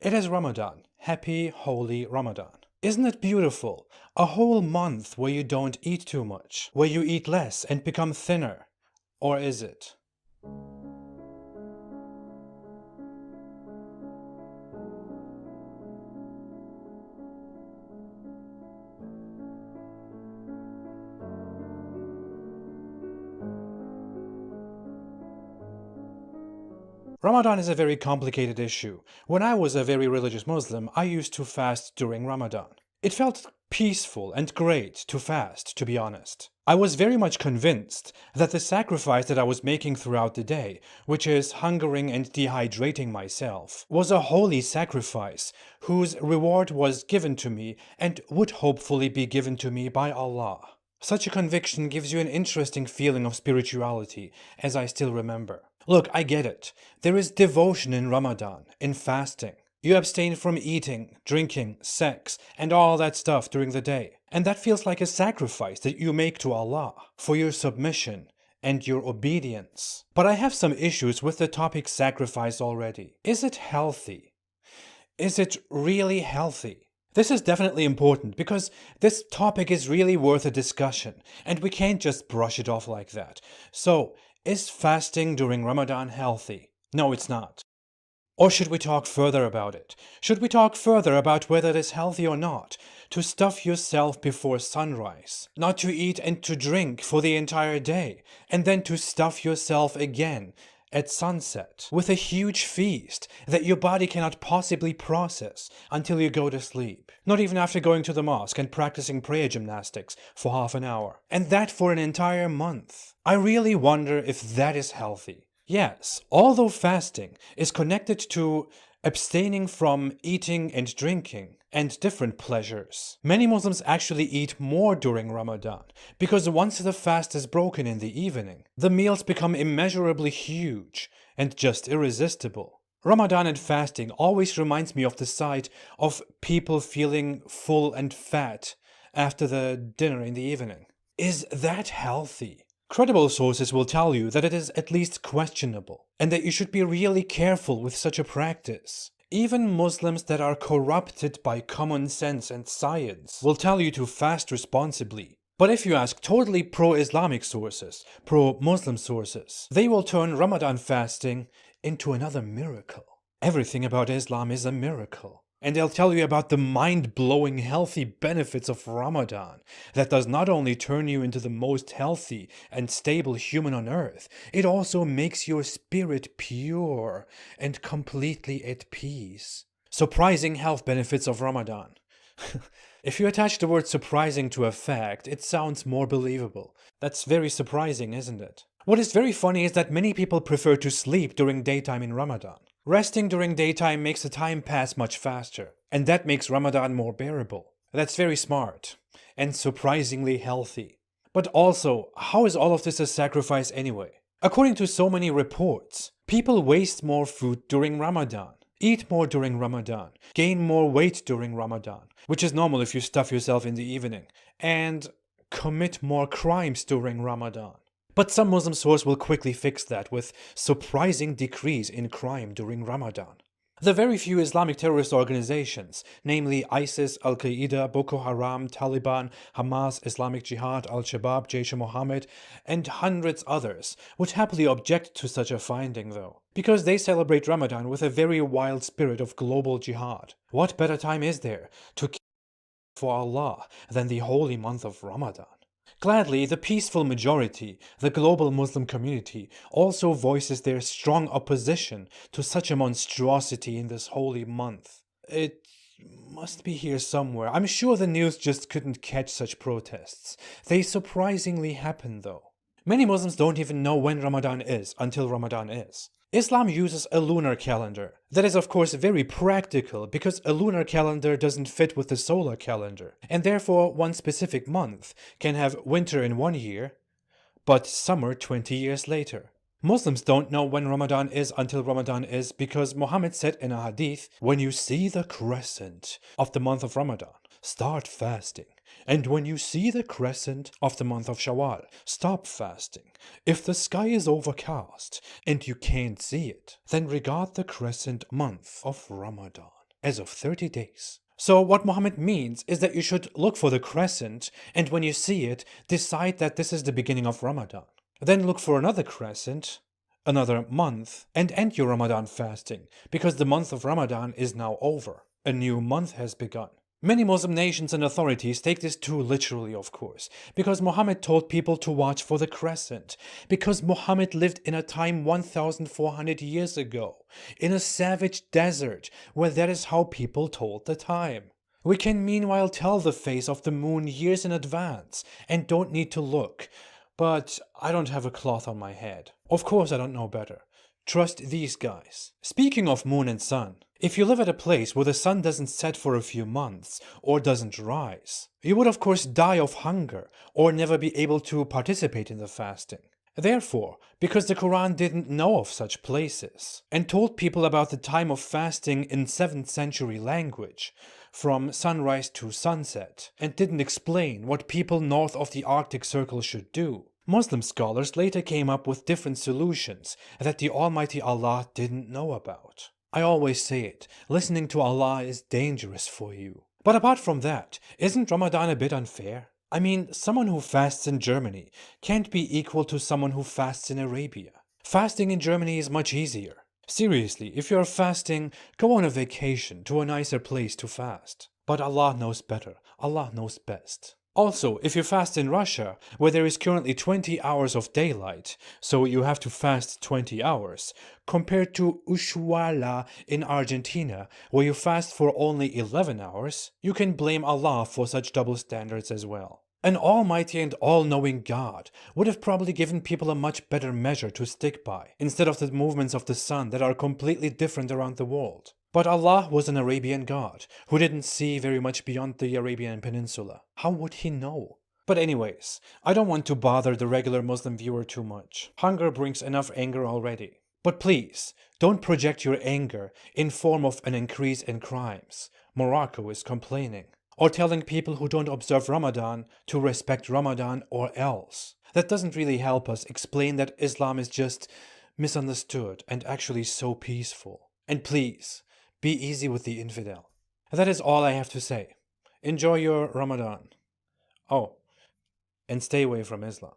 It is Ramadan. Happy, holy Ramadan. Isn't it beautiful? A whole month where you don't eat too much, where you eat less and become thinner. Or is it? Ramadan is a very complicated issue. When I was a very religious Muslim, I used to fast during Ramadan. It felt peaceful and great to fast, to be honest. I was very much convinced that the sacrifice that I was making throughout the day, which is hungering and dehydrating myself, was a holy sacrifice whose reward was given to me and would hopefully be given to me by Allah. Such a conviction gives you an interesting feeling of spirituality, as I still remember. Look, I get it. There is devotion in Ramadan, in fasting. You abstain from eating, drinking, sex, and all that stuff during the day. And that feels like a sacrifice that you make to Allah for your submission and your obedience. But I have some issues with the topic sacrifice already. Is it healthy? Is it really healthy? This is definitely important because this topic is really worth a discussion and we can't just brush it off like that. So, is fasting during Ramadan healthy? No, it's not. Or should we talk further about it? Should we talk further about whether it is healthy or not? To stuff yourself before sunrise, not to eat and to drink for the entire day, and then to stuff yourself again at sunset with a huge feast that your body cannot possibly process until you go to sleep. Not even after going to the mosque and practicing prayer gymnastics for half an hour. And that for an entire month. I really wonder if that is healthy. Yes, although fasting is connected to abstaining from eating and drinking and different pleasures, many Muslims actually eat more during Ramadan because once the fast is broken in the evening, the meals become immeasurably huge and just irresistible. Ramadan and fasting always reminds me of the sight of people feeling full and fat after the dinner in the evening. Is that healthy? Credible sources will tell you that it is at least questionable, and that you should be really careful with such a practice. Even Muslims that are corrupted by common sense and science will tell you to fast responsibly. But if you ask totally pro-Islamic sources, pro-Muslim sources, they will turn Ramadan fasting into another miracle. Everything about Islam is a miracle. And they'll tell you about the mind-blowing healthy benefits of Ramadan that does not only turn you into the most healthy and stable human on earth, it also makes your spirit pure and completely at peace. Surprising health benefits of Ramadan. If you attach the word surprising to a fact, it sounds more believable. That's very surprising, isn't it? What is very funny is that many people prefer to sleep during daytime in Ramadan. Resting during daytime makes the time pass much faster, and that makes Ramadan more bearable. That's very smart, and surprisingly healthy. But also, how is all of this a sacrifice anyway? According to so many reports, people waste more food during Ramadan, eat more during Ramadan, gain more weight during Ramadan, which is normal if you stuff yourself in the evening, and commit more crimes during Ramadan. But some Muslim source will quickly fix that with surprising decrease in crime during Ramadan. The very few Islamic terrorist organizations, namely ISIS, Al-Qaeda, Boko Haram, Taliban, Hamas, Islamic Jihad, Al-Shabaab, Jaish-e-Mohammed, and hundreds others, would happily object to such a finding though, because they celebrate Ramadan with a very wild spirit of global jihad. What better time is there to kill for Allah than the holy month of Ramadan? Gladly, the peaceful majority, the global Muslim community, also voices their strong opposition to such a monstrosity in this holy month. It must be here somewhere. I'm sure the news just couldn't catch such protests. They surprisingly happen though. Many Muslims don't even know when Ramadan is until Ramadan is. Islam uses a lunar calendar. That is of course very practical because a lunar calendar doesn't fit with the solar calendar, and therefore one specific month can have winter in one year, but summer 20 years later. Muslims don't know when Ramadan is until Ramadan is because Muhammad said in a hadith, when you see the crescent of the month of Ramadan, start fasting. And when you see the crescent of the month of Shawwal, stop fasting. If the sky is overcast and you can't see it, then regard the crescent month of Ramadan. as of 30 days. So what Muhammad means is that you should look for the crescent, and when you see it, decide that this is the beginning of Ramadan. Then look for another crescent, another month, and end your Ramadan fasting, because the month of Ramadan is now over. A new month has begun. Many Muslim nations and authorities take this too literally, of course, because Muhammad told people to watch for the crescent, because Muhammad lived in a time 1400 years ago, in a savage desert, where that is how people told the time. We can meanwhile tell the phase of the moon years in advance, and don't need to look. But I don't have a cloth on my head. Of course I don't know better. Trust these guys. Speaking of moon and sun, if you live at a place where the sun doesn't set for a few months or doesn't rise, you would of course die of hunger or never be able to participate in the fasting. Therefore, because the Quran didn't know of such places and told people about the time of fasting in 7th century language, from sunrise to sunset, and didn't explain what people north of the Arctic Circle should do, Muslim scholars later came up with different solutions that the Almighty Allah didn't know about. I always say it, listening to Allah is dangerous for you. But apart from that, isn't Ramadan a bit unfair? I mean, someone who fasts in Germany can't be equal to someone who fasts in Arabia. Fasting in Germany is much easier. Seriously, if you're fasting, go on a vacation to a nicer place to fast. But Allah knows better. Allah knows best. Also, if you fast in Russia, where there is currently 20 hours of daylight, so you have to fast 20 hours, compared to Ushuaia in Argentina, where you fast for only 11 hours, you can blame Allah for such double standards as well. An almighty and all-knowing God would have probably given people a much better measure to stick by, instead of the movements of the sun that are completely different around the world. But Allah was an Arabian God who didn't see very much beyond the Arabian Peninsula. How would he know? But anyways, I don't want to bother the regular Muslim viewer too much. Hunger brings enough anger already. But please, don't project your anger in form of an increase in crimes. Morocco is complaining. Or telling people who don't observe Ramadan to respect Ramadan or else. That doesn't really help us explain that Islam is just misunderstood and actually so peaceful. And please, be easy with the infidel. That is all I have to say. Enjoy your Ramadan. Oh, and stay away from Islam.